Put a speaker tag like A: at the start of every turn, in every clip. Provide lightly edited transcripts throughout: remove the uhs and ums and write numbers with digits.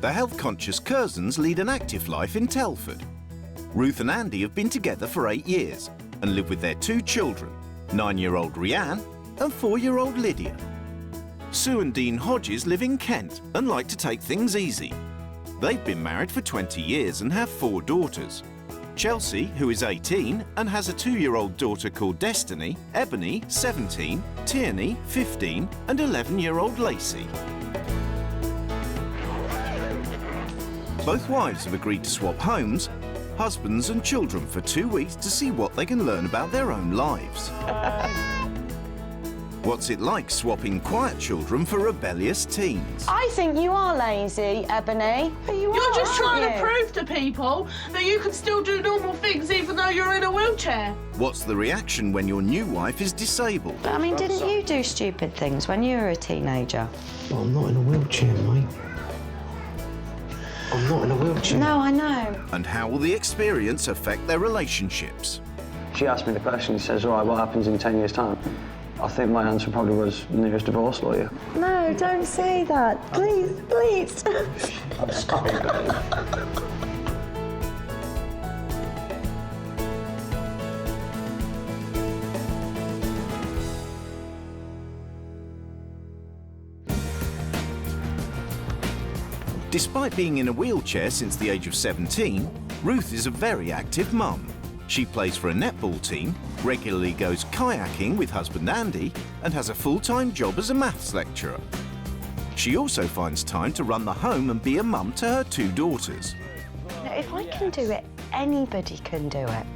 A: The health-conscious Curzons lead an active life in Telford. Ruth and Andy have been together for 8 years and live with their 2 children, 9-year-old Rianne and 4-year-old Lydia. Sue and Dean Hodges live in Kent and like to take things easy. They've been married for 20 years and have 4 daughters. Chelsea, who is 18 and has a 2-year-old daughter called Destiny, Ebony, 17, Tierney, 15 and 11-year-old Lacey. Both wives have agreed to swap homes, husbands and children for 2 weeks to see what they can learn about their own lives. What's it like swapping quiet children for rebellious teens?
B: I think you are lazy, Ebony.
C: You're just trying to prove to people that you can still do normal things even though you're in a wheelchair.
A: What's the reaction when your new wife is disabled?
B: But, I mean, didn't you do stupid things when you were a teenager?
D: Well, I'm not in a wheelchair, mate. I'm not in a wheelchair.
B: No, I know.
A: And how will the experience affect their relationships?
D: She asked me the question, she says, all right, what happens in 10 years' time? I think my answer probably was nearest divorce lawyer.
B: No, don't say that. Please, please.
D: I'm sorry, babe.
A: Despite being in a wheelchair since the age of 17, Ruth is a very active mum. She plays for a netball team, regularly goes kayaking with husband Andy, and has a full-time job as a maths lecturer. She also finds time to run the home and be a mum to her 2 daughters.
B: Now, if I can do it, anybody can do it.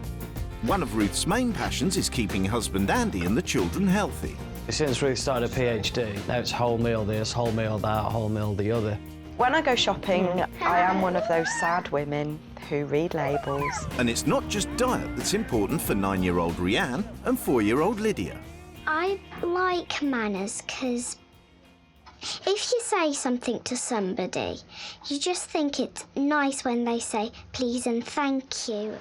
A: One of Ruth's main passions is keeping husband Andy and the children healthy.
E: Since Ruth started a PhD, now it's whole meal this, whole meal that, whole meal the other.
B: When I go shopping, I am one of those sad women who read labels.
A: And it's not just diet that's important for 9-year-old Rianne and 4-year-old Lydia.
F: I like manners because if you say something to somebody, you just think it's nice when they say please and thank you.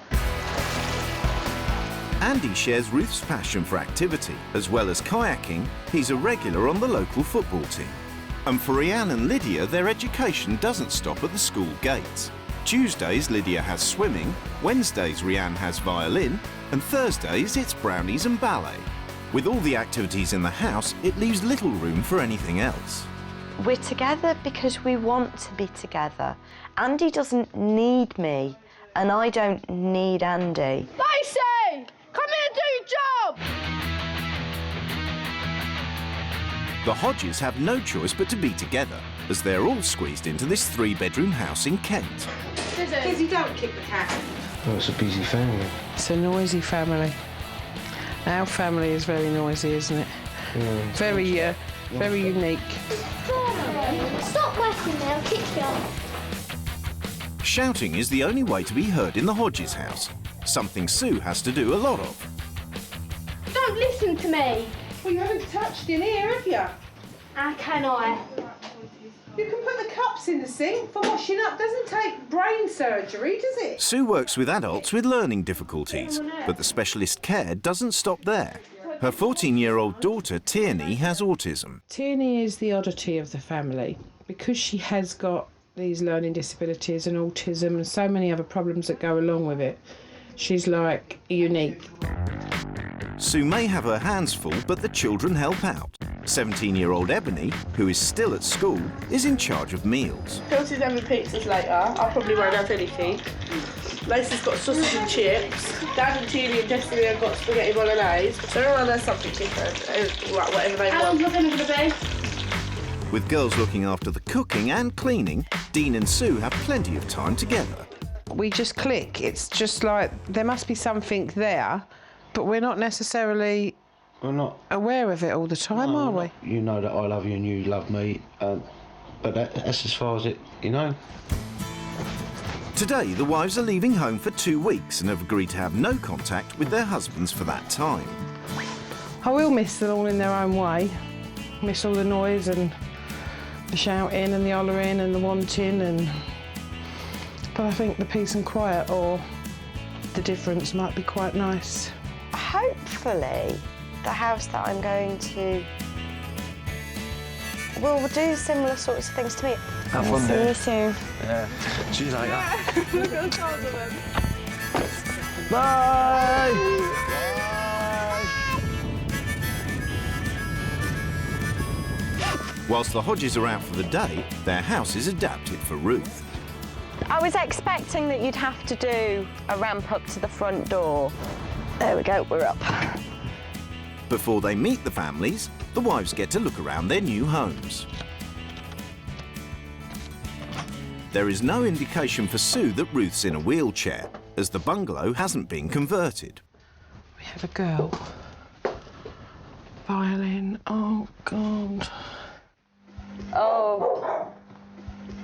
A: Andy shares Ruth's passion for activity. As well as kayaking, he's a regular on the local football team. And for Rianne and Lydia, their education doesn't stop at the school gates. Tuesdays, Lydia has swimming, Wednesdays, Rianne has violin, and Thursdays, it's brownies and ballet. With all the activities in the house, it leaves little room for anything else.
B: We're together because we want to be together. Andy doesn't need me, and I don't need Andy.
C: Lacey! Come here and do your job!
A: The Hodges have no choice but to be together, as they're all squeezed into this 3-bedroom house in Kent.
C: Lizzie, don't kick the cat.
D: Oh, it's a busy family.
G: It's a noisy family. Our family is very noisy, isn't it?
D: Yeah,
G: very unique.
F: Stop whacking me, I'll kick you off.
A: Shouting is the only way to be heard in the Hodges house, something Sue has to do a lot of.
F: Don't listen to me.
C: Well, you haven't touched in here, have you?
F: How can I?
C: You can put the cups in the sink for washing up. Doesn't take brain surgery, does it?
A: Sue works with adults with learning difficulties, but the specialist care doesn't stop there. Her 14-year-old daughter, Tierney, has autism.
G: Tierney is the oddity of the family because she has got these learning disabilities and autism and so many other problems that go along with it. She's like unique.
A: Sue may have her hands full, but the children help out. 17-year-old Ebony, who is still at school, is in charge of meals.
C: Chelsea's having pizzas later. I probably won't have anything. Lacey's got sausage and chips. Dad and Teely and Destiny have got spaghetti bolognese. So everyone has something different. Whatever they want. How's my dinner going to be?
A: With girls looking after the cooking and cleaning, Dean and Sue have plenty of time together.
G: We just click. It's just like there must be something there, but we're not necessarily aware of it all the time, are we?
D: You know that I love you and you love me, but that's as far as it, you know.
A: Today, the wives are leaving home for 2 weeks and have agreed to have no contact with their husbands for that time.
G: I will miss them all in their own way. Miss all the noise and the shouting and the hollering and the wanting but I think the peace and quiet or the difference might be quite nice.
B: Hopefully, the house that I'm going to will do similar sorts of things to me.
D: Have fun,
B: See you soon.
D: Yeah. See you later.
C: Look at the size of them.
D: Bye!
A: Whilst the Hodges are out for the day, their house is adapted for Ruth.
B: I was expecting that you'd have to do a ramp up to the front door. There we go, we're up.
A: Before they meet the families, the wives get to look around their new homes. There is no indication for Sue that Ruth's in a wheelchair, as the bungalow hasn't been converted.
G: We have a girl. Violin, oh God.
B: Oh,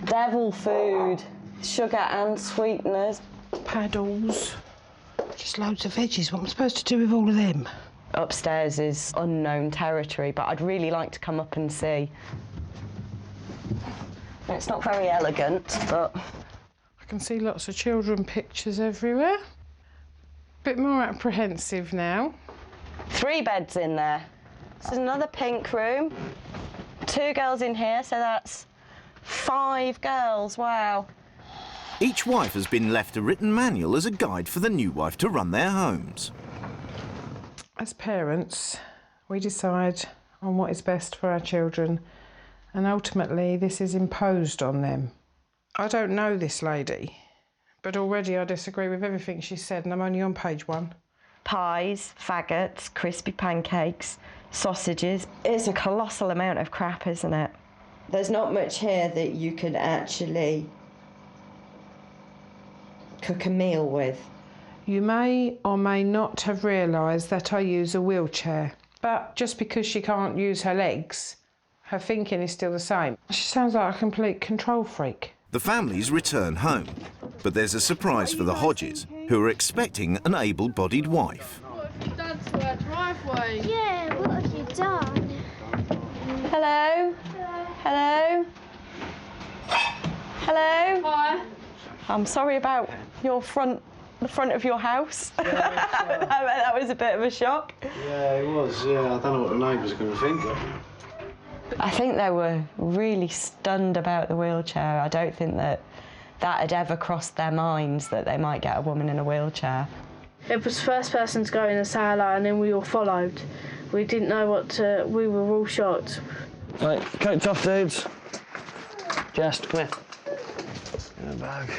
B: devil food, sugar and sweeteners.
G: Paddles. Just loads of veggies. What am I supposed to do with all of them?
B: Upstairs is unknown territory, but I'd really like to come up and see. It's not very elegant, but...
G: I can see lots of children pictures everywhere. Bit more apprehensive now.
B: 3 beds in there. This is another pink room. 2 girls in here, so that's 5 girls, wow.
A: Each wife has been left a written manual as a guide for the new wife to run their homes.
G: As parents, we decide on what is best for our children, and ultimately this is imposed on them. I don't know this lady, but already I disagree with everything she said, and I'm only on page 1.
B: Pies, faggots, crispy pancakes, sausages. It's a colossal amount of crap, isn't it? There's not much here that you could actually cook a meal with.
G: You may or may not have realised that I use a wheelchair, but just because she can't use her legs, her thinking is still the same. She sounds like a complete control freak.
A: The families return home, but there's a surprise for the Hodges, who are expecting an able-bodied wife.
C: What have you done to our driveway?
F: Yeah, what have you done?
B: Hello? Hello? Hello?
C: Hi.
B: I'm sorry about the front of your house. That was a bit of a shock.
D: Yeah, it was. Yeah, I don't know what the neighbours are going to think.
B: I think they were really stunned about the wheelchair. I don't think that had ever crossed their minds that they might get a woman in a wheelchair.
C: It was the first person to go in and say hello, and then we all followed. We didn't know what to... We were all shocked.
D: Right, coat off, dudes. Just, come here. In the bag.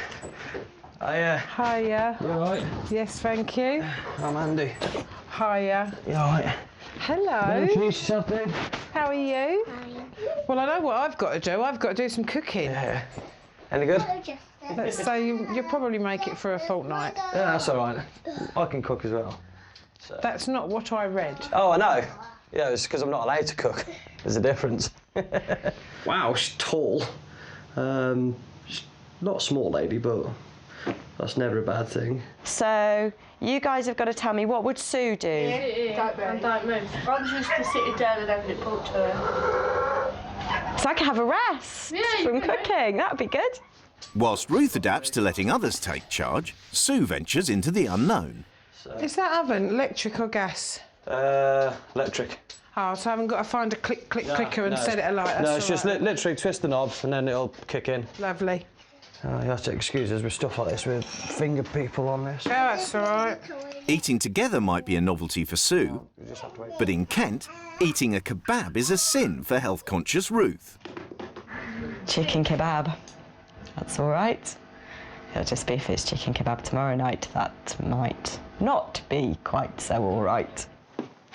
D: Hiya.
G: Hiya.
D: You all right?
G: Yes, thank you.
D: I'm Andy.
G: Hiya.
D: You all right?
G: Hello.
D: Introduce yourself, dude.
G: How are you? Well, I know what I've got to do. I've got to do some cooking.
D: Yeah. Any good?
G: Let's say you'll probably make it for a fortnight.
D: Yeah, that's all right. I can cook as well. So.
G: That's not what I read.
D: Oh, I know. Yeah, it's because I'm not allowed to cook. There's a difference. Wow, she's tall. She's not a small lady, but that's never a bad thing.
B: So you guys have got to tell me, what would Sue do?
C: Don't move. I'm just to sitting down and having it brought to her.
B: So I can have a rest from cooking. That would be good.
A: Whilst Ruth adapts to letting others take charge, Sue ventures into the unknown.
G: Is that oven electric or gas?
D: Electric.
G: Oh, so I haven't got to find a clicker and set it alight. That's
D: no, it's
G: all
D: just
G: right.
D: literally twist the knob and then it'll kick in.
G: Lovely.
D: You have to excuse us with stuff like this, with finger people on this.
G: Yeah, that's all right.
A: Eating together might be a novelty for Sue, but in Kent, eating a kebab is a sin for health-conscious Ruth.
B: Chicken kebab. That's all right. It'll just be if it's chicken kebab tomorrow night, that might not be quite so all right.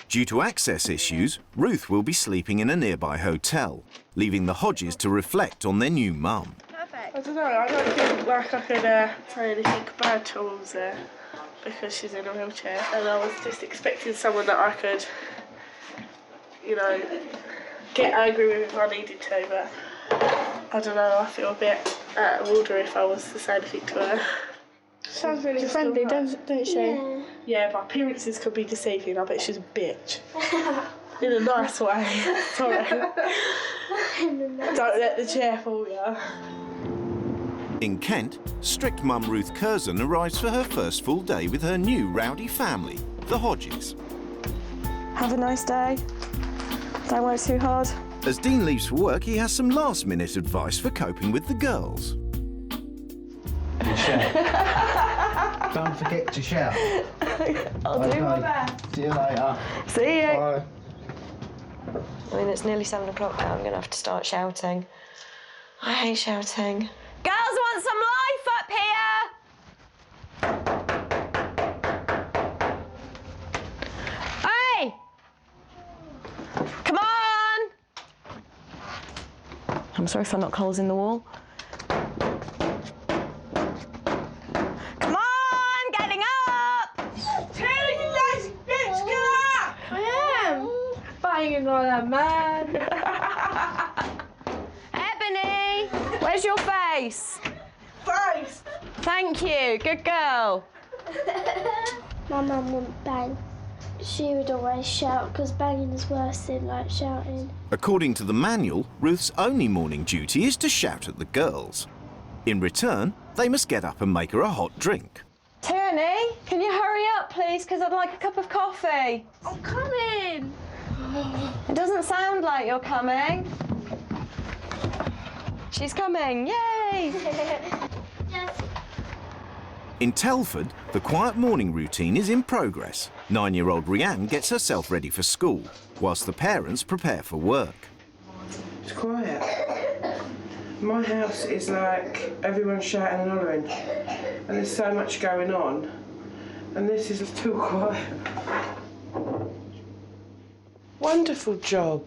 A: Due to access issues, Ruth will be sleeping in a nearby hotel, leaving the Hodges to reflect on their new mum.
C: I don't know, I don't think like I could say anything bad towards her because she's in a wheelchair, and I was just expecting someone that I could, you know, get angry with if I needed to, but I don't know, I feel a bit out of order if I was to say anything to her.
H: Sounds really friendly, don't she?
C: Yeah, but appearances could be deceiving. I bet she's a bitch. In a nice way. Sorry. Don't let the chair fool you.
A: In Kent, strict mum Ruth Curzon arrives for her first full day with her new rowdy family, the Hodges.
B: Have a nice day. Don't work too hard.
A: As Dean leaves for work, he has some last-minute advice for coping with the girls.
I: Don't forget to shout.
B: I'll do my best.
I: See you later.
B: See you.
I: Bye.
B: I mean, it's nearly 7 o'clock now. I'm going to have to start shouting. I hate shouting. Girls want some life up here! Hey! Come on! I'm sorry if I knock holes in the wall. Come on, getting up!
C: Taylor, you lazy bitch, get up! I am. Banging on that man.
B: Ebony, where's your face?
C: Face.
B: Thank you, good girl.
H: My mum wouldn't bang. She would always shout because banging is worse than like shouting.
A: According to the manual, Ruth's only morning duty is to shout at the girls. In return, they must get up and make her a hot drink.
B: Tierney, can you hurry up, please? Because I'd like a cup of coffee.
H: I'm coming.
B: It doesn't sound like you're coming. She's coming, yay!
H: Yes.
A: In Telford, the quiet morning routine is in progress. 9-year-old Rianne gets herself ready for school, whilst the parents prepare for work.
G: It's quiet. My house is like everyone's shouting and hollering, and there's so much going on, and this is too quiet. Wonderful job.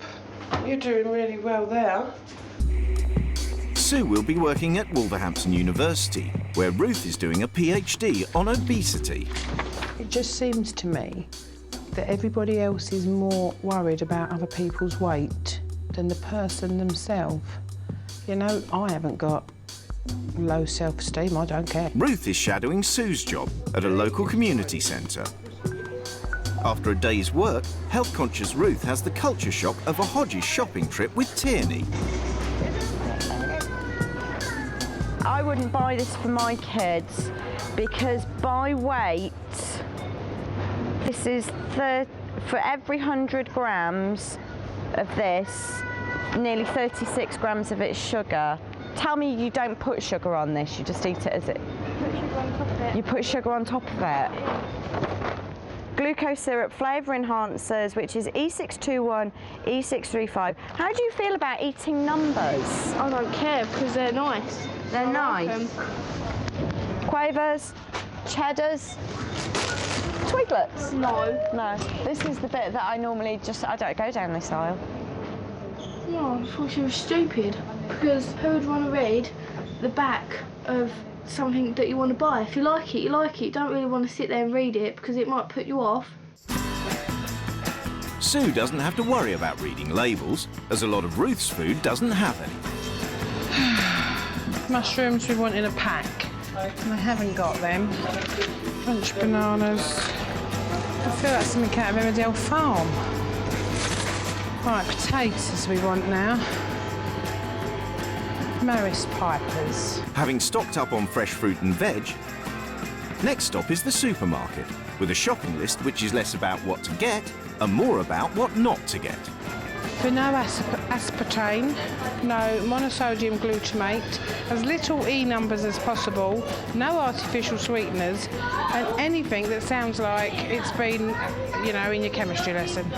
G: You're doing really well there.
A: Sue will be working at Wolverhampton University, where Ruth is doing a PhD on obesity.
G: It just seems to me that everybody else is more worried about other people's weight than the person themselves. You know, I haven't got low self-esteem, I don't care.
A: Ruth is shadowing Sue's job at a local community centre. After a day's work, health-conscious Ruth has the culture shock of a Hodges shopping trip with Tierney.
B: I wouldn't buy this for my kids because by weight, this is for every 100 grams of this, nearly 36 grams of it is sugar. Tell me you don't put sugar on this, you just eat it as it.
H: Put sugar on top of it.
B: You put sugar on top of it. Glucose syrup, flavour enhancers, which is E621, E635. How do you feel about eating numbers?
H: I don't care because they're nice.
B: They're
H: I
B: nice.
H: like 'em.
B: Quavers, cheddars, twiglets.
H: No.
B: No, this is the bit that I normally I don't go down this aisle.
H: No, I thought you were stupid. Because who would want to read the back of something that you want to buy? If you like it, you like it. You don't really want to sit there and read it because it might put you off.
A: Sue doesn't have to worry about reading labels, as a lot of Ruth's food doesn't have any.
G: Mushrooms we want in a pack. I haven't got them. French bananas. I feel like something out of Emmerdale Farm. Right, potatoes we want now. Maris pipers.
A: Having stocked up on fresh fruit and veg, next stop is the supermarket, with a shopping list which is less about what to get and more about what not to get.
G: For no aspartame, no monosodium glutamate, as little E numbers as possible, no artificial sweeteners, and anything that sounds like it's been, you know, in your chemistry lesson.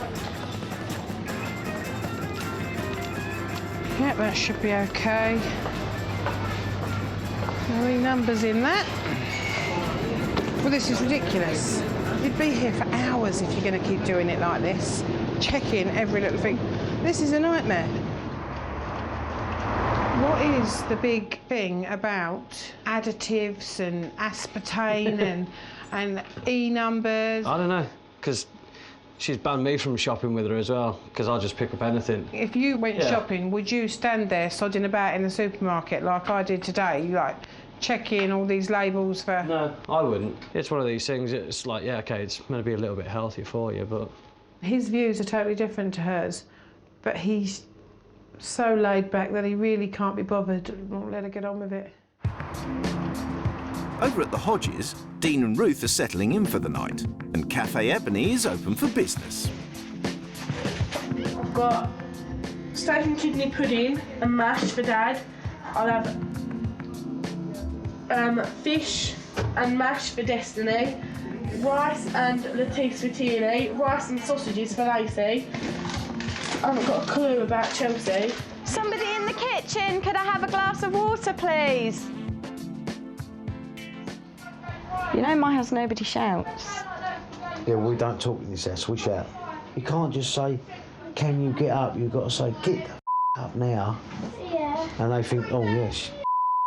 G: Yep, that should be okay. No E numbers in that. Well, this is ridiculous. You'd be here for hours if you're going to keep doing it like this, checking every little thing. This is a nightmare. What is the big thing about additives and aspartame and E numbers?
E: I don't know, because she's banned me from shopping with her as well, because I'll just pick up anything.
G: If you went shopping, would you stand there sodding about in the supermarket like I did today, like checking all these labels for...
E: No, I wouldn't. It's one of these things, it's like, yeah, OK, it's going to be a little bit healthier for you, but...
G: His views are totally different to hers, but he's so laid back that he really can't be bothered. Won't let her get on with it.
A: Over at the Hodges, Dean and Ruth are settling in for the night, and Cafe Ebony is open for business.
G: I've got
C: steak and kidney pudding and mash for Dad. I'll have fish and mash for Destiny. Rice and lettuce for Tierney. Rice and sausages for Lacey. I haven't got a clue about Chelsea.
B: Somebody in the kitchen, could I have a glass of water, please? You know my house, nobody shouts.
I: Yeah, we don't talk in this house, we shout. You can't just say, can you get up? You've got to say, get the up now.
F: Yeah.
I: And they think, oh, yes,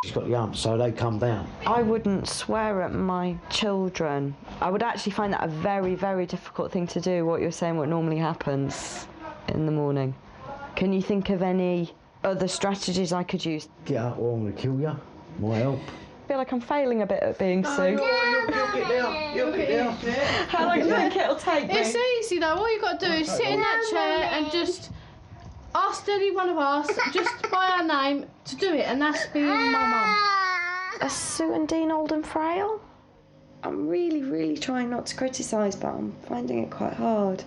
I: she's got the hump, so they come down.
B: I wouldn't swear at my children. I would actually find that a very, very difficult thing to do, what you're saying, what normally happens in the morning. Can you think of any other strategies I could use?
I: Get up or I'm going to kill you. Might help.
B: I feel like I'm failing a bit at being Sue.
I: You'll get down. You'll get down.
B: How long do you think it'll take me?
H: It's easy though. All you got to do is sit in that chair and just ask any one of us, just by our name, to do it, and that's being my mum.
B: Are Sue and Dean old and frail? I'm really, really trying not to criticise, but I'm finding it quite hard.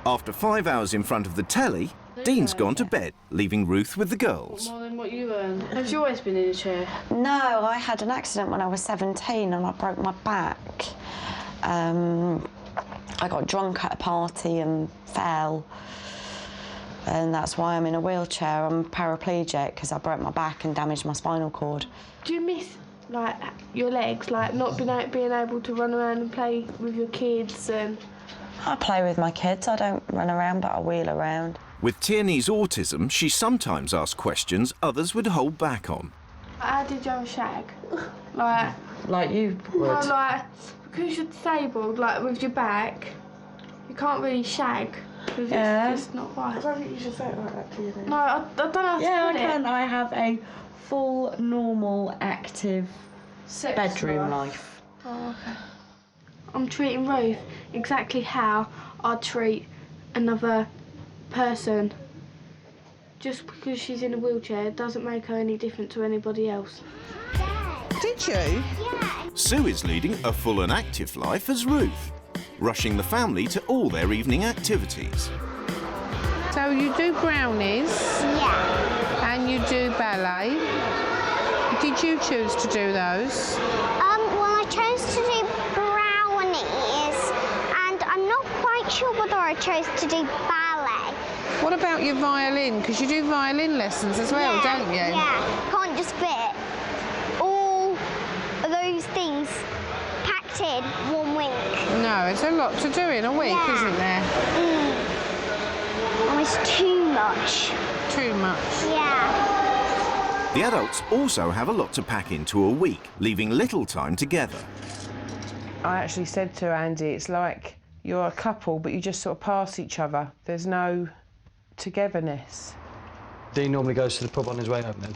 A: After 5 hours in front of the telly, Dean's gone to bed, leaving Ruth with the girls.
H: More than what you earn. Have you always been in a chair?
B: No, I had an accident when I was 17 and I broke my back. I got drunk at a party and fell. And that's why I'm in a wheelchair. I'm paraplegic because I broke my back and damaged my spinal cord.
H: Do you miss, like, your legs, like not being able to run around and play with your kids? And
B: I play with my kids. I don't run around, but I wheel around.
A: With Tierney's autism, she sometimes asks questions others would hold back on.
H: How did you have a shag?
B: Like you would?
H: No, like, because you're disabled, like with your back, you can't really shag. Because it's just not right.
C: I don't think you should say it like that, Tierney.
H: No, I don't know how to put it.
B: Yeah, I can. I have a full, normal, active bedroom life.
H: Oh, okay. I'm treating Ruth exactly how I'd treat another person. Just because she's in a wheelchair doesn't make her any different to anybody else.
G: Did you?
F: Yeah.
A: Sue is leading a full and active life as Ruth, rushing the family to all their evening activities.
G: So you do brownies
F: Yeah.
G: and you do ballet. Did you choose to do those?
F: Well, I chose to do brownies, and I'm not quite sure whether I chose to do ballet.
G: What about your violin? Because you do violin lessons as well,
F: Yeah,
G: don't you?
F: Yeah, can't just fit all of those things packed in one week.
G: No, it's a lot to do in a week,
F: Yeah.
G: isn't there?
F: Oh, it's too much.
G: Too much.
F: Yeah.
A: The adults also have a lot to pack into a week, leaving little time together.
G: I actually said to Andy, it's like you're a couple, but you just sort of pass each other. There's no togetherness.
D: Dean normally goes to the pub on his way home then?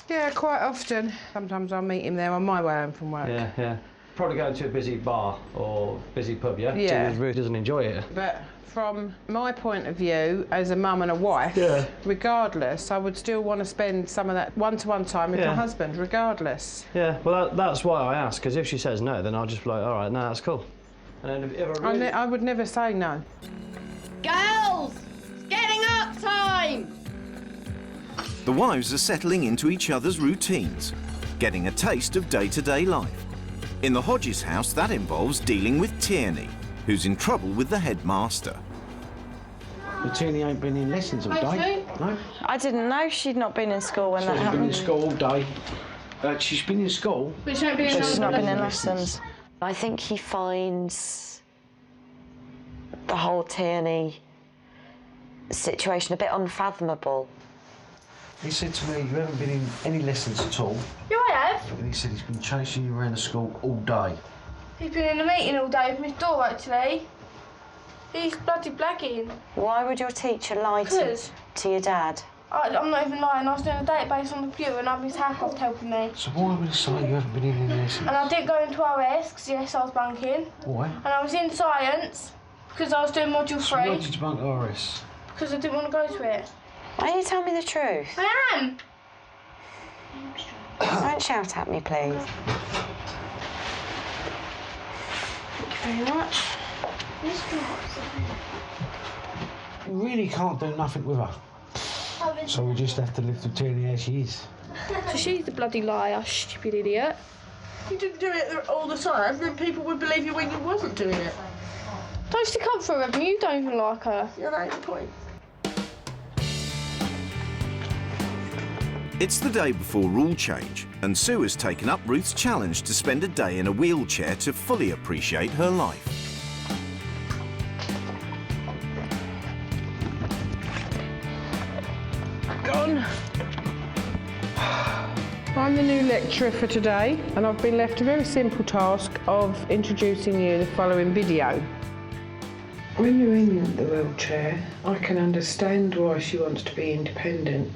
G: Yeah, quite often. Sometimes I'll meet him there on my way home from work.
D: Yeah. Probably going to a busy bar or busy pub, yeah?
G: Yeah.
D: So Ruth doesn't enjoy it.
G: But from my point of view, as a mum and a wife, regardless, I would still want to spend some of that one-to-one time with my husband, regardless.
D: Yeah, well, that's why I asked, because if she says no, then I'll just be like, all right, no, that's cool. And then if I really...
G: I would never say no.
J: Girls! It's getting up time!
A: The wives are settling into each other's routines, getting a taste of day-to-day life. In the Hodges house, that involves dealing with Tierney, who's in trouble with the headmaster.
I: But Tierney ain't been in lessons all day. No?
B: I didn't know she'd not been in school when that
I: She's been in
B: happened.
I: school all day. She's been in school.
H: But she ain't been in
B: She's not been in
I: lessons.
B: lessons. I think he finds the whole Tierney situation a bit unfathomable.
I: He said to me, you haven't been in any lessons at all.
H: Yeah, I have.
I: And he said he's been chasing you around the school all day.
H: He's been in a meeting all day with Miss Dora, actually. He's bloody blagging.
B: Why would your teacher lie to your dad?
H: I'm not even lying. I was doing a database on the computer and I had Miss Hancock helping me.
I: So why would he say you haven't been in any lessons?
H: And I didn't go into RS because, yes, I was bunking.
I: Why?
H: And I was in science because I was doing module 3.
I: So why did you bunk RS?
H: Because I didn't want to go to it.
B: Why don't you tell me the truth?
H: I am.
B: Don't shout at me, please.
H: Thank you very much.
I: You really can't do nothing with her. So we just have to live with Jenny as she is.
H: So she's the bloody liar, stupid idiot.
C: You didn't do it all the time, then people would believe you when you wasn't doing it.
H: Don't stick up for her, Evan. You don't even like her.
C: Yeah, that ain't the point.
A: It's the day before rule change, and Sue has taken up Ruth's challenge to spend a day in a wheelchair to fully appreciate her life.
G: Gone. I'm the new lecturer for today, and I've been left a very simple task of introducing you the following video. When you're in the wheelchair, I can understand why she wants to be independent.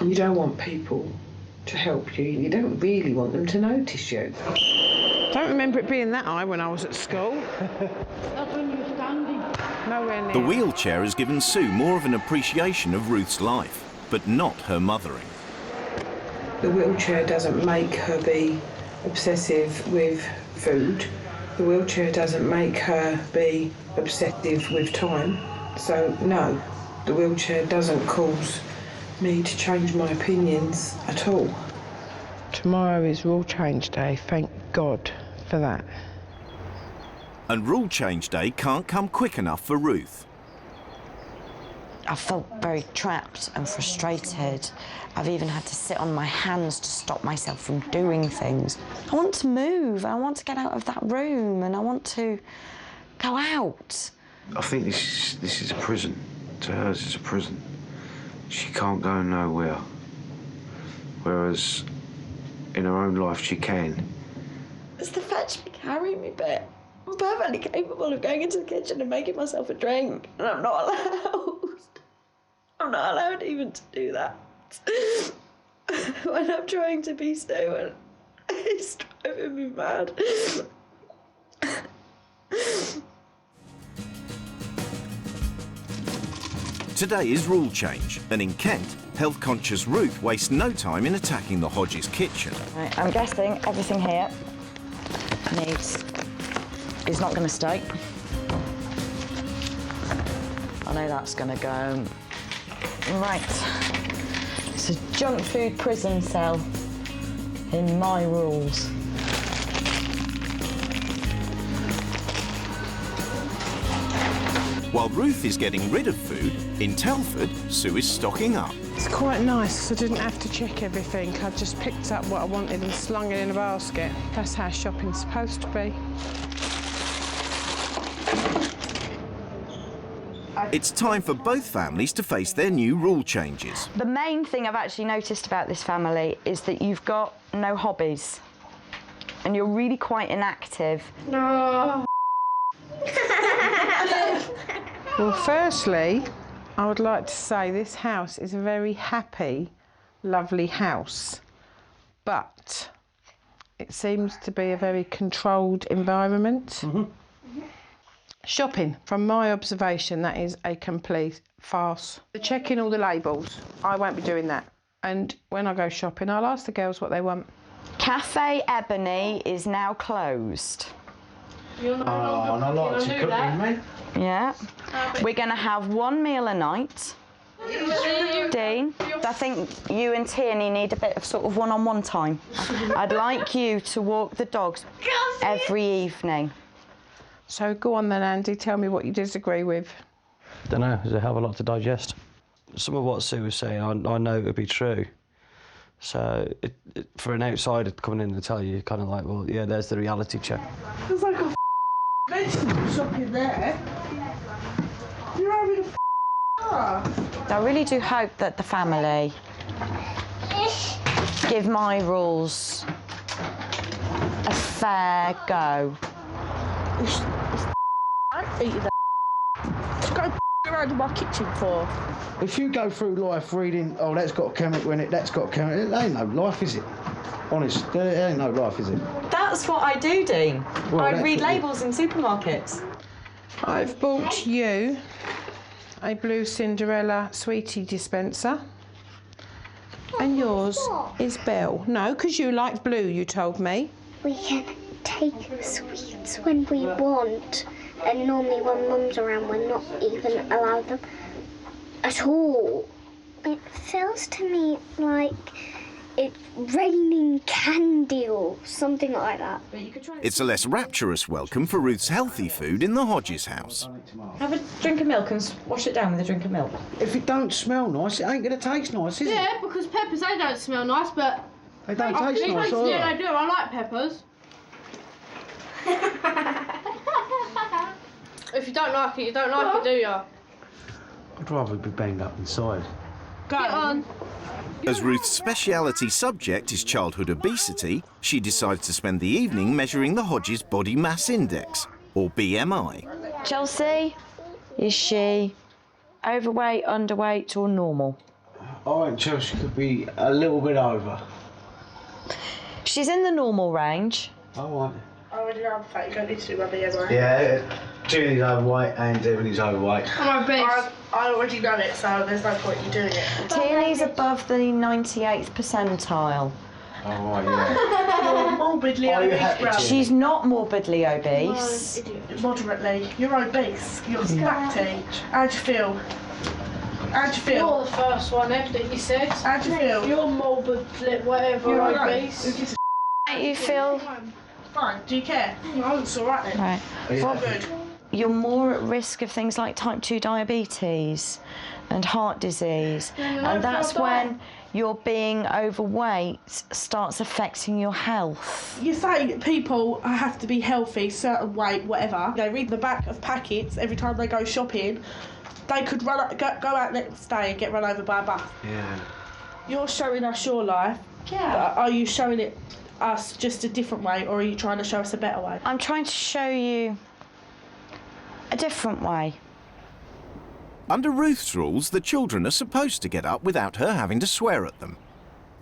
G: You don't want people to help you. You don't really want them to notice you. Don't remember it being that high when I was at school.
H: That's when you were standing.
G: Nowhere near.
A: The wheelchair has given Sue more of an appreciation of Ruth's life, but not her mothering.
G: The wheelchair doesn't make her be obsessive with food. The wheelchair doesn't make her be obsessive with time. So, no, the wheelchair doesn't cause me to change my opinions at all. Tomorrow is rule change day, thank God for that.
A: And rule change day can't come quick enough for Ruth.
K: I felt very trapped and frustrated. I've even had to sit on my hands to stop myself from doing things. I want to move, I want to get out of that room, and I want to go out.
I: I think this is a prison. To her, it's a prison. She can't go nowhere. Whereas in her own life, she can.
K: It's the fetch me, carry me bit. I'm perfectly capable of going into the kitchen and making myself a drink, and I'm not allowed. I'm not allowed even to do that. When I'm trying to be Sue, and it's driving me mad.
A: Today is rule change, and in Kent, health-conscious Ruth wastes no time in attacking the Hodges kitchen.
B: Right, I'm guessing everything here is not going to stay. I know that's going to go. Right. It's a junk food prison cell in my rules.
A: While Ruth is getting rid of food, in Telford, Sue is stocking up.
G: It's quite nice, I didn't have to check everything. I just picked up what I wanted and slung it in a basket. That's how shopping's supposed to be.
A: It's time for both families to face their new rule changes.
B: The main thing I've actually noticed about this family is that you've got no hobbies and you're really quite inactive.
H: No.
G: Well, firstly, I would like to say this house is a very happy, lovely house, but it seems to be a very controlled environment. Shopping, from my observation, that is a complete farce. Checking all the labels, I won't be doing that. And when I go shopping, I'll ask the girls what they want.
B: Cafe Ebony is now closed.
H: You're no
I: Oh, and I like to cook with me.
B: Yeah. We're going to have one meal a night. Dean, I think you and Tierney need a bit of sort of one-on-one time. I'd like you to walk the dogs every evening.
G: So go on then, Andy, tell me what you disagree with.
D: Don't know, there's a hell of a lot to digest. Some of what Sue was saying, I know it would be true. So for an outsider coming in and tell you, kind of like, well, yeah, there's the reality check.
C: There's like a vegetable shop in there. You're having a
B: I really do hope that the family give my rules a fair go.
C: I'm eating that. Go around in my kitchen for.
I: If you go through life reading, oh, that's got a chemical in it, that's got a chemical in it, ain't no life, is it? Honest, there ain't no life, is it?
K: That's what I do, Dean.
I: Well,
K: I read labels in supermarkets.
G: I've bought you a blue Cinderella sweetie dispenser. And yours is Belle. No, because you like blue, you told me.
F: We can take sweets when we want, and normally when Mum's around, we're not even allowed them at all. It feels to me like it's raining candy or something like that.
A: It's a less rapturous welcome for Ruth's healthy food in the Hodges house.
K: Have a drink of milk and wash it down with a drink of milk.
I: If it don't smell nice, it ain't going to taste nice, is it?
H: Yeah, because peppers, they don't smell nice, but...
I: They don't taste nice,
H: Yeah,
I: either.
H: they do. I like peppers. If you don't like it, you don't like it, do you?
I: I'd rather be banged up inside.
H: Go on.
A: As Ruth's speciality subject is childhood obesity, she decides to spend the evening measuring the Hodges Body Mass Index, or BMI.
K: Chelsea, is she overweight, underweight or normal?
I: I reckon Chelsea could be a little bit over.
K: She's in the normal range.
I: All right.
C: I already know I'm fat. You don't need to do my BMI.
I: Yeah, Julie's overweight and Ebony's overweight.
H: I'm obese.
C: I already know it, so there's no point in you doing it.
K: Tierney's above the 98th percentile.
I: Oh, right, yeah.
C: You're morbidly
I: Are you
C: obese,
I: happy,
C: bro.
I: Tierney?
K: She's not morbidly obese.
C: Idiot. Moderately. You're obese. You're fatty. How do you feel? How do you feel?
H: You're the first one, Ed, that you said.
C: How do you feel?
H: You're morbid, whatever,
C: You're
H: obese.
K: You feel...
C: Fine. Do you care? No, it's all right then.
K: Right.
C: It's all good.
K: You're more at risk of things like type 2 diabetes and heart disease. And that's when your being overweight starts affecting your health.
C: You say people have to be healthy, certain weight, whatever. They read the back of packets every time they go shopping. They could go out next day and get run over by a bus.
I: Yeah.
C: You're showing us your life.
K: Yeah.
C: Are you showing it us just a different way, or are you trying to show us a better way?
K: I'm trying to show you a different way.
A: Under Ruth's rules, the children are supposed to get up without her having to swear at them.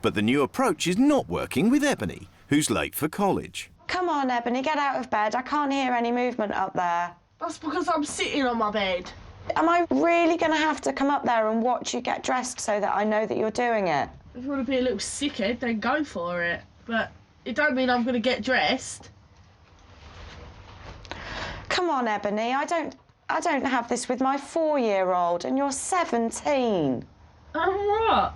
A: But the new approach is not working with Ebony, who's late for college.
K: Come on, Ebony, get out of bed. I can't hear any movement up there.
C: That's because I'm sitting on my bed.
K: Am I really going to have to come up there and watch you get dressed so that I know that you're doing it?
C: If you want to be a little sickhead, then go for it. But it don't mean I'm going to get dressed.
K: Come on, Ebony, I don't have this with my 4-year-old and you're 17.
C: What?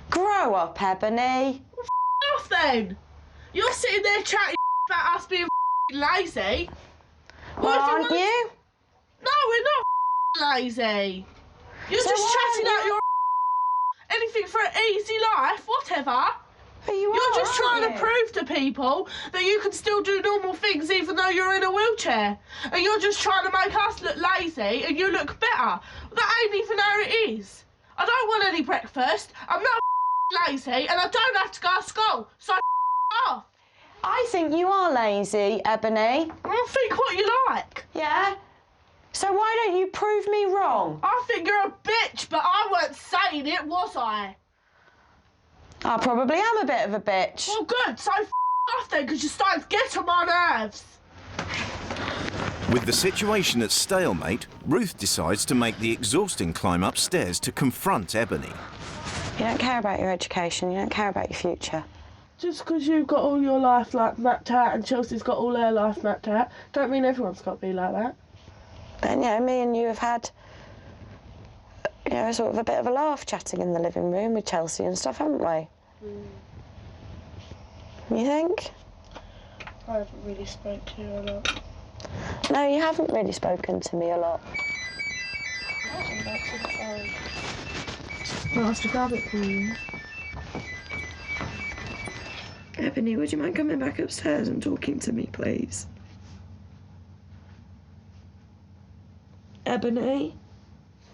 K: Grow up, Ebony.
C: Well, off then. You're sitting there chatting about us being lazy.
K: Well, aren't you?
C: No, we're not lazy. You're
K: So
C: just
K: why
C: chatting
K: aren't
C: out your anything for an easy life, whatever.
K: But
C: You're just trying to prove to people that you can still do normal things even though you're in a wheelchair. And you're just trying to make us look lazy and you look better. That ain't even how it is. I don't want any breakfast, I'm not lazy, and I don't have to go to school, so off.
K: I think you are lazy, Ebony.
C: Well, think what you like.
K: Yeah? So why don't you prove me wrong?
C: I think you're a bitch, but I weren't saying it, was I?
K: I probably am a bit of a bitch.
C: Well, good, so off then, because you're starting to get on my nerves.
A: With the situation at stalemate, Ruth decides to make the exhausting climb upstairs to confront Ebony.
K: You don't care about your education, you don't care about your future.
C: Just because you've got all your life like mapped out and Chelsea's got all her life mapped out, don't mean everyone's got to be like that.
K: Then, yeah, me and you have had, you know, sort of a bit of a laugh chatting in the living room with Chelsea and stuff, haven't we? You think?
C: I haven't really spoke to you a lot.
K: No, you haven't really spoken to me a lot.
C: I'll have to grab it for you.
K: Ebony, would you mind coming back upstairs and talking to me, please? Ebony?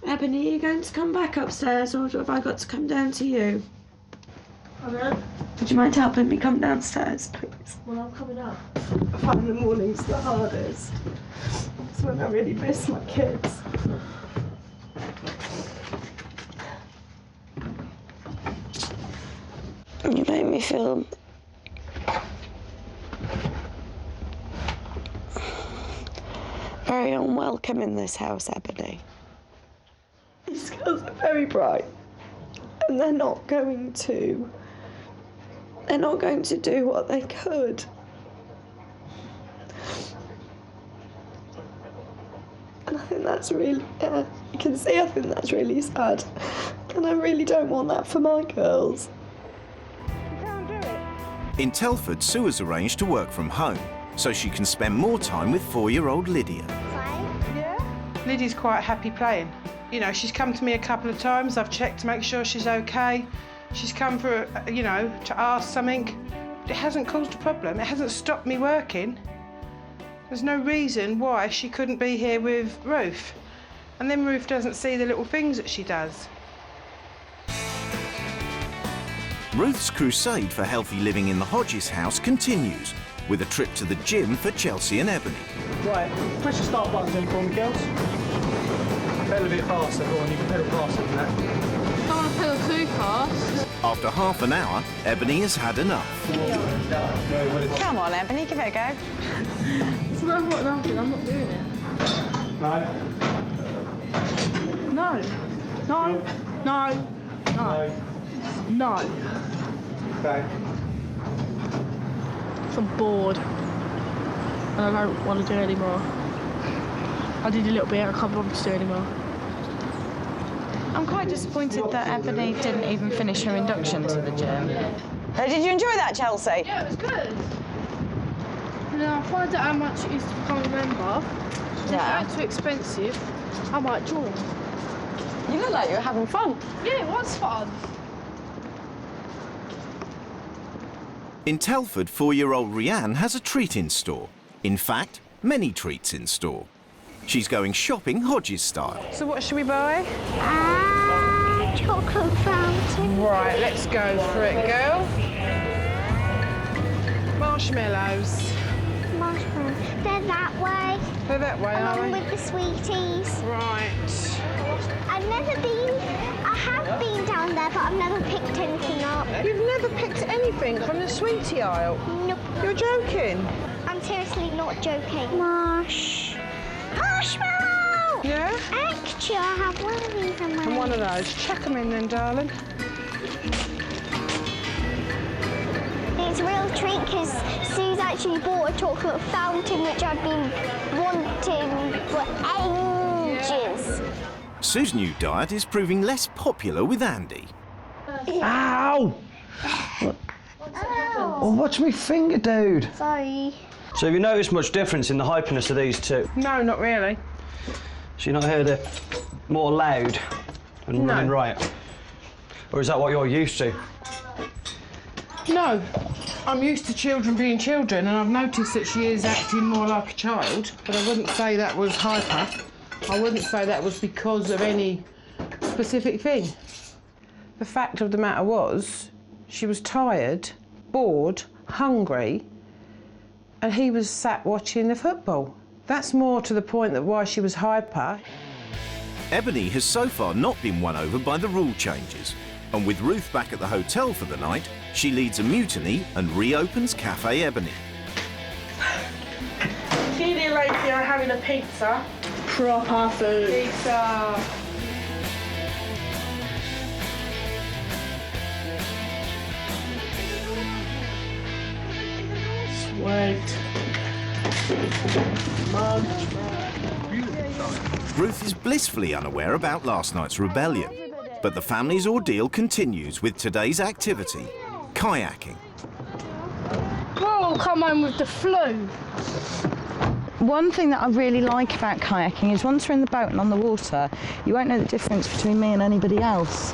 K: Ebony, are you going to come back upstairs or have I got to come down to you?
C: Hello?
K: Would you mind helping me come downstairs, please?
C: Well, I'm coming up.
K: I find the mornings the hardest. It's when I really miss my kids. You make me feel very unwelcome in this house, Ebony. These girls are very bright, and they're not going to do what they could. And I think that's really, you can see, I think that's really sad. And I really don't want that for my girls.
A: In Telford, Sue has arranged to work from home so she can spend more time with 4-year-old Lydia.
G: Lydia's quite happy playing. You know, she's come to me a couple of times. I've checked to make sure she's okay. She's come for, you know, to ask something. It hasn't caused a problem. It hasn't stopped me working. There's no reason why she couldn't be here with Ruth. And then Ruth doesn't see the little things that she does.
A: Ruth's crusade for healthy living in the Hodges house continues with a trip to the gym for Chelsea and Ebony.
E: Right, press the start button then for me, girls. Pedal a bit faster, go on, you can pedal faster than that.
H: Don't want to pedal too fast.
A: After half an hour, Ebony has had enough.
K: Come on, Ebony, give it a go.
H: So I've got nothing, I'm not doing it.
E: No.
H: No. No. No. No.
E: Okay.
H: I'm bored. And I don't want to do it anymore. I did a little bit, I can't bother to do it anymore.
K: I'm quite disappointed that Ebony didn't even finish her induction to the gym. Did you enjoy that, Chelsea?
H: Yeah, it was good. And then I'll find out how much it is to become a member. If it ain't too expensive, I might join.
K: You look like you were having fun.
H: Yeah, it was fun.
A: In Telford, 4-year-old Rianne has a treat in store. In fact, many treats in store. She's going shopping Hodges style.
G: So what should we buy?
F: Chocolate fountain.
G: Right, let's go for it, girl. Marshmallows.
F: Marshmallows. They're that way.
G: They're that way, are
F: Along
G: they?
F: with the sweeties.
G: Right.
F: I have been down there, but I've never picked anything up.
G: You've never picked anything from the sweetie aisle?
F: Nope.
G: You're joking?
F: I'm seriously not joking. Marshmallow!
G: Yeah?
F: Actually, I have one of these in my
G: And one of those. Chuck them in then, darling.
F: It's a real treat because Sue's actually bought a chocolate fountain which I've been wanting for ages.
A: Sue's new diet is proving less popular with Andy.
D: Ow! Oh, watch me finger, dude.
F: Sorry.
D: So have you noticed much difference in the hyperness of these two?
G: No, not really.
D: So you're not heard it more loud and running right? Or is that what you're used to?
G: No. I'm used to children being children, and I've noticed that she is acting more like a child, but I wouldn't say that was hyper. I wouldn't say that was because of any specific thing. The fact of the matter was, she was tired, bored, hungry, and he was sat watching the football. That's more to the point that why she was hyper.
A: Ebony has so far not been won over by the rule changes. And with Ruth back at the hotel for the night, she leads a mutiny and reopens Cafe Ebony.
C: Keely and Lacey are having a pizza.
H: Proper food.
C: Pizza.
H: Sweet.
A: Ruth is blissfully unaware about last night's rebellion. But the family's ordeal continues with today's activity, kayaking.
H: Oh, come home with the flu.
B: One thing that I really like about kayaking is once you're in the boat and on the water, you won't know the difference between me and anybody else.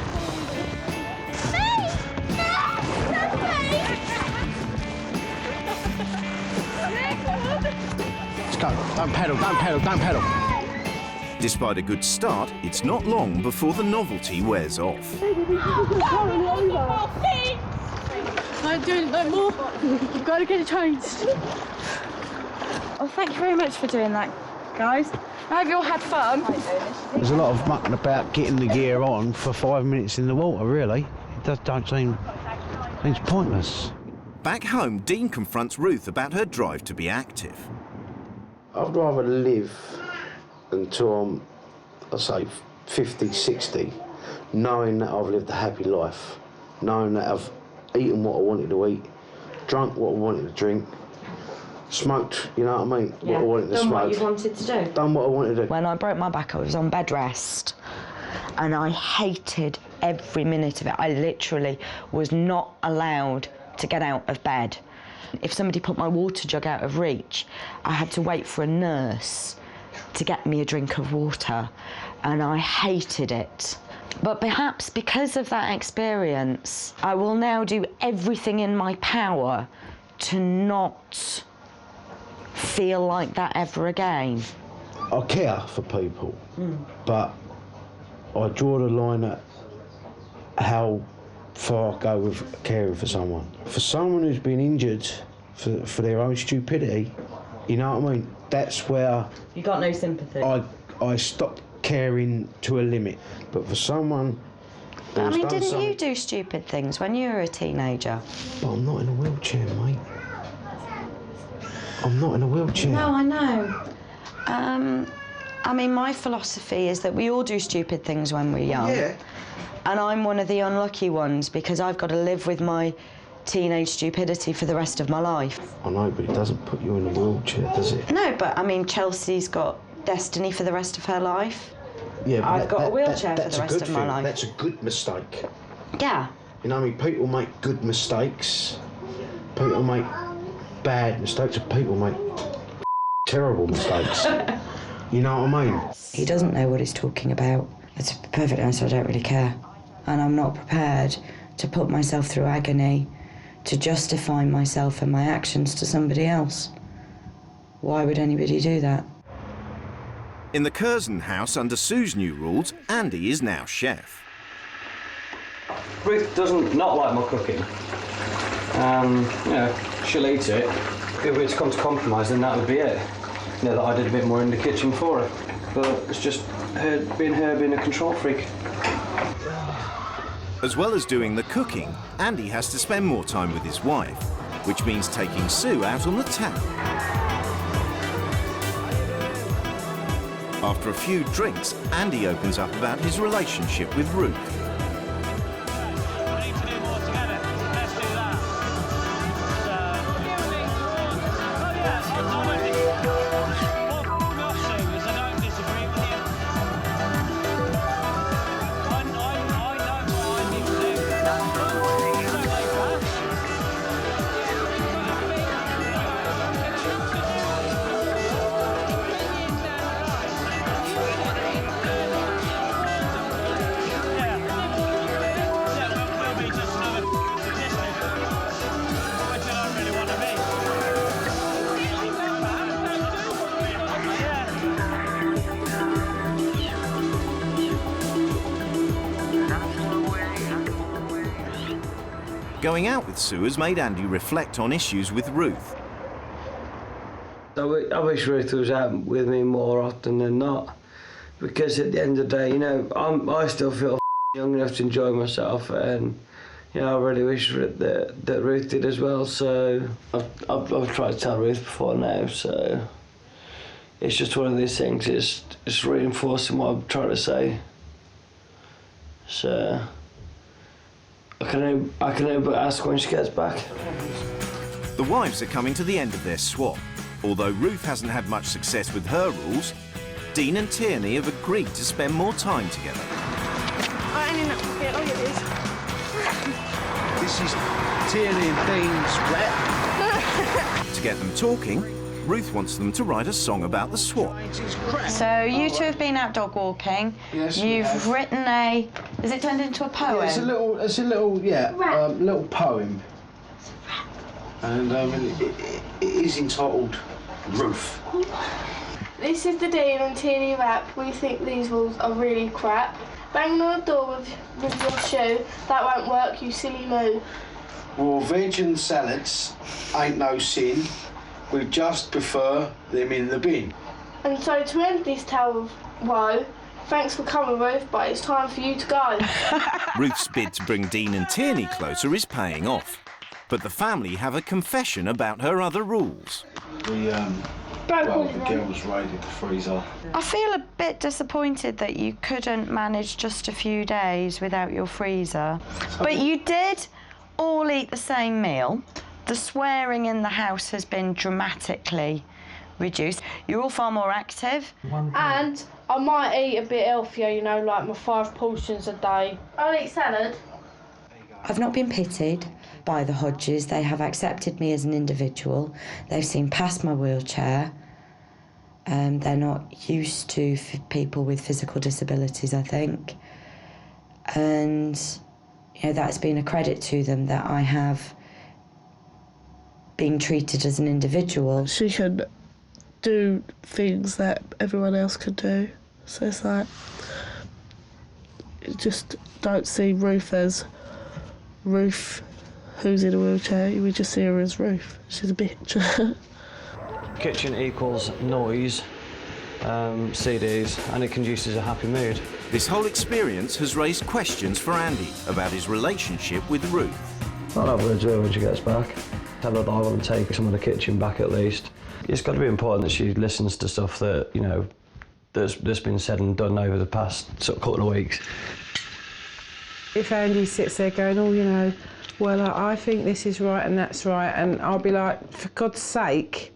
E: Let's go. Don't pedal, don't pedal, don't pedal.
A: Despite a good start, it's not long before the novelty wears off.
H: Don't do it no more. You've got to get it changed.
B: Oh, thank you very much for doing that, guys. I hope you all had fun.
I: There's a lot of mucking about getting the gear on for 5 minutes in the water, really. It don't seems pointless.
A: Back home, Dean confronts Ruth about her drive to be active.
I: I'd rather live until I'm, I'd say, 50, 60, knowing that I've lived a happy life, knowing that I've eaten what I wanted to eat, drunk what I wanted to drink, smoked, you know what I mean?
K: Yeah.
I: What I wanted to
K: Done
I: smoke.
K: what you wanted to do.
I: Done what I wanted to do.
K: When I broke my back, I was on bed rest. and I hated every minute of it. I literally was not allowed to get out of bed. If somebody put my water jug out of reach, I had to wait for a nurse to get me a drink of water, and I hated it. But perhaps because of that experience, I will now do everything in my power to not feel like that ever again.
I: I care for people, but I draw the line at how far I go with caring for someone. For someone who's been injured for their own stupidity, you know what I mean? That's where...
K: You got no sympathy?
I: I stopped caring to a limit. But for someone...
K: I mean, didn't you do stupid things when you were a teenager?
I: But I'm not in a wheelchair, mate. I'm not in a wheelchair.
K: No, I know. I mean, my philosophy is that we all do stupid things when we're young.
I: Yeah.
K: And I'm one of the unlucky ones because I've got to live with my teenage stupidity for the rest of my life.
I: I know, but it doesn't put you in a wheelchair, does it?
K: No, but I mean, Chelsea's got destiny for the rest of her life.
I: Yeah, but
K: I've got a wheelchair for the rest of my life.
I: That's a good mistake.
K: Yeah.
I: You know what I mean? People make good mistakes. People make bad mistakes, and people make terrible mistakes. You know what I mean?
K: He doesn't know what he's talking about. It's a perfect answer, I don't really care. And I'm not prepared to put myself through agony to justify myself and my actions to somebody else. Why would anybody do that?
A: In the Curzon house, under Sue's new rules, Andy is now chef.
D: Ruth doesn't not like my cooking. You know, she'll eat it. If it's come to compromise, then that would be it. You know, that I did a bit more in the kitchen for her. But it's just her being a control freak.
A: As well as doing the cooking, Andy has to spend more time with his wife, which means taking Sue out on the town. After a few drinks, Andy opens up about his relationship with Ruth. Going out with Sue has made Andy reflect on issues with Ruth.
D: I wish Ruth was out with me more often than not, because at the end of the day, you know, I still feel young enough to enjoy myself, and you know, I really wish that Ruth did as well. So I've tried to tell Ruth before now, so it's just one of these things. It's reinforcing what I'm trying to say. So I can only but ask when she gets back.
A: The wives are coming to the end of their swap. Although Ruth hasn't had much success with her rules, Dean and Tierney have agreed to spend more time together.
C: Inappropriate, oh yeah, it is.
I: This is Tierney and Dean's flat.
A: To get them talking, Ruth wants them to write a song about the swap.
K: So you two have been out dog walking.
I: Yes,
K: You've written a... Is it turned into a poem?
I: Yeah, it's a little little poem. And it is entitled Ruth.
H: This is the Dean and Tierney rap. We think these rules are really crap. Banging on the door with your shoe, that won't work, you silly moo.
I: Raw veg and salads ain't no sin. We just prefer them in the bin.
H: And so to end this tale of woe, thanks for coming, Ruth, but it's time for you to go.
A: Ruth's bid to bring Dean and Tierney closer is paying off. But the family have a confession about her other rules.
I: The girls raided the freezer.
K: I feel a bit disappointed that you couldn't manage just a few days without your freezer. But you did all eat the same meal. The swearing in the house has been dramatically reduced. You're all far more active.
H: And I might eat a bit healthier, you know, like my 5 portions a day. I'll eat salad.
K: I've not been pitied by the Hodges. They have accepted me as an individual. They've seen past my wheelchair. They're not used to people with physical disabilities, I think. And, you know, that's been a credit to them that I have been treated as an individual.
C: She can do things that everyone else can do. So it's like, you just don't see Ruth as Ruth who's in a wheelchair. We just see her as Ruth. She's a bitch.
D: Kitchen equals noise, CDs, and it conduces a happy mood.
A: This whole experience has raised questions for Andy about his relationship with Ruth.
D: I'll have words with her when she gets back. Tell her that I want to take some of the kitchen back at least. It's got to be important that she listens to stuff that, you know, that's been said and done over the past sort of couple of weeks.
G: If Andy sits there going, oh, you know, well, I think this is right and that's right, and I'll be like, for God's sake,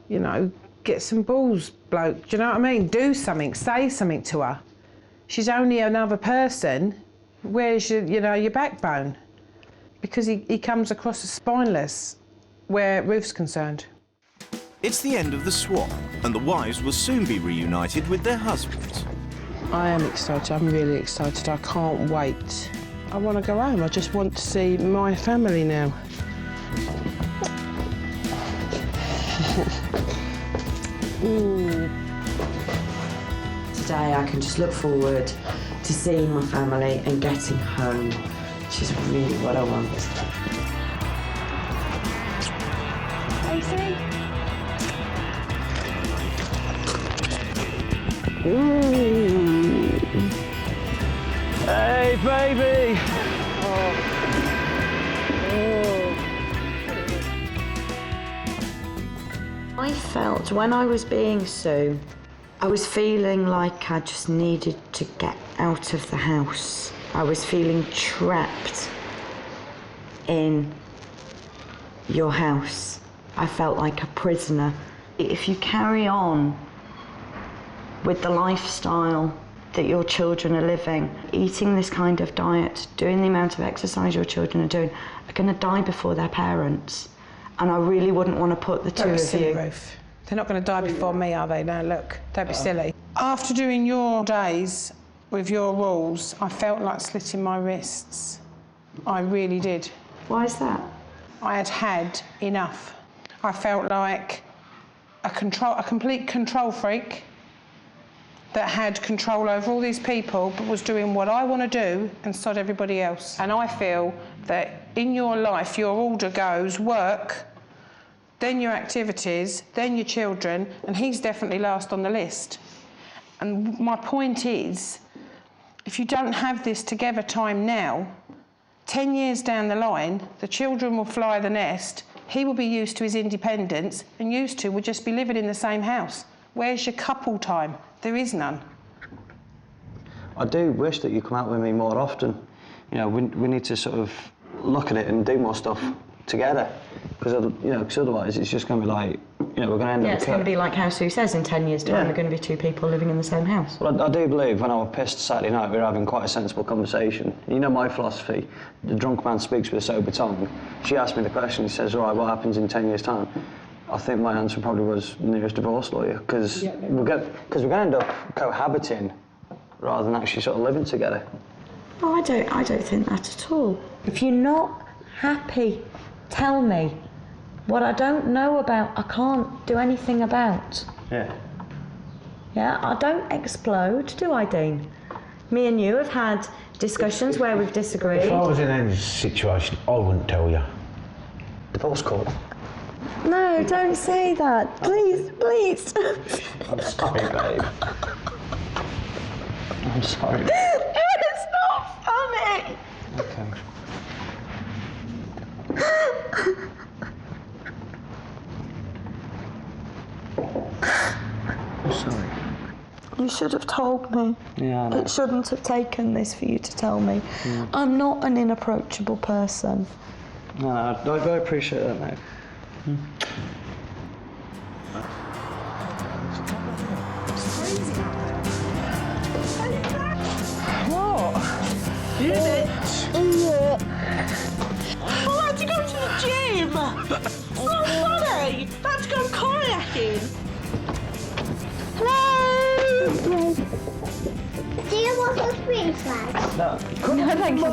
G: you know, get some balls, bloke. Do you know what I mean? Do something, say something to her. She's only another person. Where's your, you know, your backbone? Because he comes across as spineless where Ruth's concerned.
A: It's the end of the swap, and the wives will soon be reunited with their husbands.
G: I am excited, I'm really excited, I can't wait. I want to go home, I just want to see my family now.
K: Today I can just look forward to seeing my family and getting home, which is really what I want.
H: Lucy?
D: Hey, baby!
K: I felt when I was being Sue, I was feeling like I just needed to get out of the house. I was feeling trapped in your house. I felt like a prisoner. If you carry on with the lifestyle that your children are living, eating this kind of diet, doing the amount of exercise your children are doing, are going to die before their parents. And I really wouldn't want to put the two of you.
G: Ruth. They're not going to die before me, are they? Now, look, don't be silly. After doing your days with your rules, I felt like slitting my wrists. I really did.
K: Why is that?
G: I had had enough. I felt like a complete control freak that had control over all these people but was doing what I want to do and sod everybody else. And I feel that in your life, your order goes work, then your activities, then your children, and he's definitely last on the list. And my point is, if you don't have this together time now, 10 years down the line, the children will fly the nest, he will be used to his independence, and you two will just be living in the same house. Where's your couple time? There is none.
D: I do wish that you come out with me more often. You know, we need to sort of look at it and do more stuff together. Because, you know, cause otherwise it's just going to be like, you know, we're going to end up...
K: Yeah, it's going to be like how Sue says, in 10 years' time, we're going to be 2 people living in the same house.
D: Well, I do believe when I was pissed Saturday night, we were having quite a sensible conversation. You know my philosophy, the drunk man speaks with a sober tongue. She asked me the question, she says, all right, what happens in 10 years' time? I think my answer probably was nearest divorce lawyer, because we're going to end up cohabiting rather than actually sort of living together.
K: Oh, I don't think that at all. If you're not happy, tell me. What I don't know about, I can't do anything about.
D: Yeah.
K: Yeah, I don't explode, do I, Dean? Me and you have had discussions where we've disagreed.
I: If I was in Andy's situation, I wouldn't tell you.
D: Divorce court.
K: No, don't say that. Please, please.
D: I'm sorry, babe. I'm sorry.
K: It's not funny.
D: Okay. I'm sorry.
K: You should have told me.
D: Yeah, I know.
K: It shouldn't have taken this for you to tell me. Yeah. I'm not an inapproachable person.
D: No, I appreciate that, mate.
G: What?
C: You bitch. I had to go to the gym. It's not funny. I had to go kayaking.
F: Hello! Do you want a green flag?
D: No.
G: No, thank you.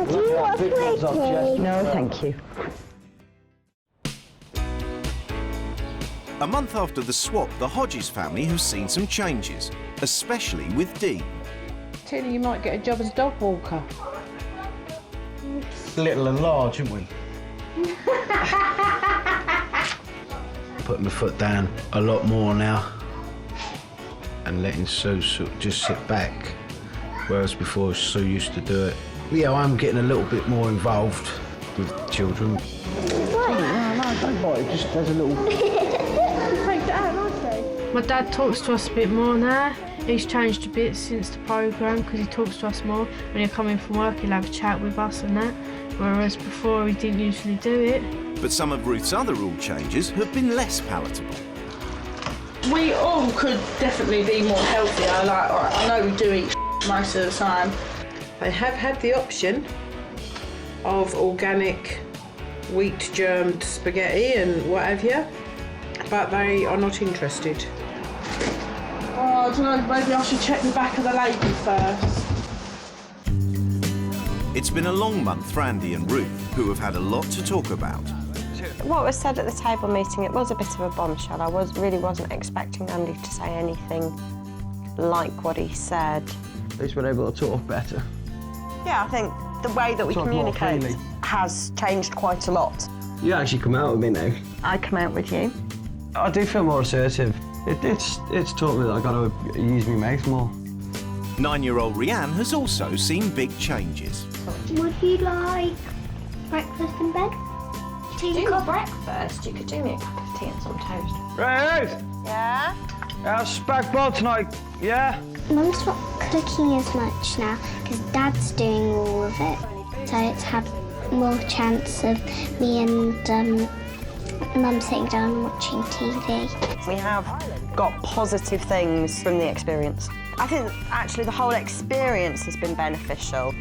F: Do you want a green?
G: No, thank you.
A: A month after the swap, the Hodges family have seen some changes, especially with Dean.
G: Tina, you might get a job as a dog walker.
I: Little and large, aren't we? Putting my foot down a lot more now and letting Sue just sit back, whereas before Sue used to do it. Yeah, I'm getting a little bit more involved with children.
G: No, don't bite, just there's a little...
H: My dad talks to us a bit more now. He's changed a bit since the programme because he talks to us more. When he'll come in from work, he'll have a chat with us and that, whereas before he didn't usually do it.
A: But some of Ruth's other rule changes have been less palatable.
C: We all could definitely be more healthier. Like, I know we do eat most of the time.
L: They have had the option of organic wheat germed spaghetti and what have you, but they are not interested.
C: Oh, I don't know, maybe I should check the back of the label first.
A: It's been a long month for Andy and Ruth, who have had a lot to talk about.
K: What was said at the table meeting, it was a bit of a bombshell. I really wasn't expecting Andy to say anything like what he said.
D: At least we're able to talk better.
K: Yeah, I think the way that we
D: Talk more
K: communicate
D: freely.
K: has changed quite a lot.
D: You actually come out with me now.
K: I come out with you.
D: I do feel more assertive. It's taught me that I've got to use my mouth more.
A: 9-year-old Rianne has also seen big changes.
F: Would you like breakfast in bed?
K: Do breakfast? You could do me a cup of tea and some toast.
D: Right,
K: Yeah?
D: spag bol tonight, yeah?
F: Mum's not cooking as much now because Dad's doing all of it. So it's had more chance of me and Mum sitting down and watching TV.
K: We have got positive things from the experience. I think actually the whole experience has been beneficial.